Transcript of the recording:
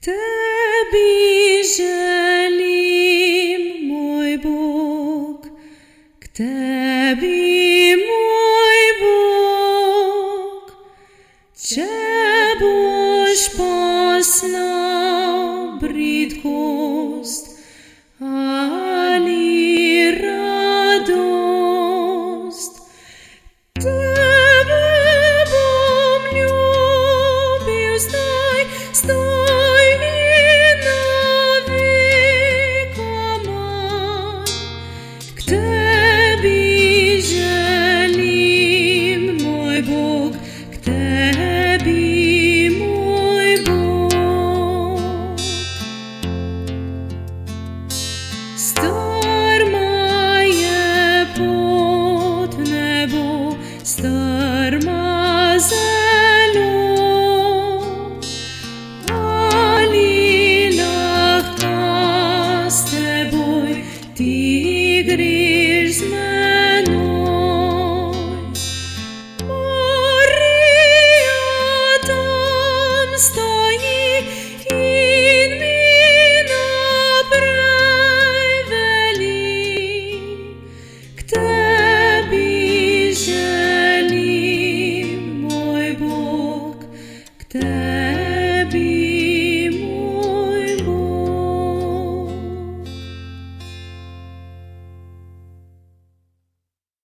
Tebi želim, moj Bog, k Tebi, moj Bog. Če boš poslal bridkost ali radost, Tebe bom ljubil zdaj in na vekomaj. K Tebi želim, moj Bog, k Tebi, moj Bog. Strma je pot v nebo, strma zelo, ali lahko s teboj ti greš z menoj. Marija tam stoji in mi naprej veli. K Tebi želim, moj Bog, k Tebi.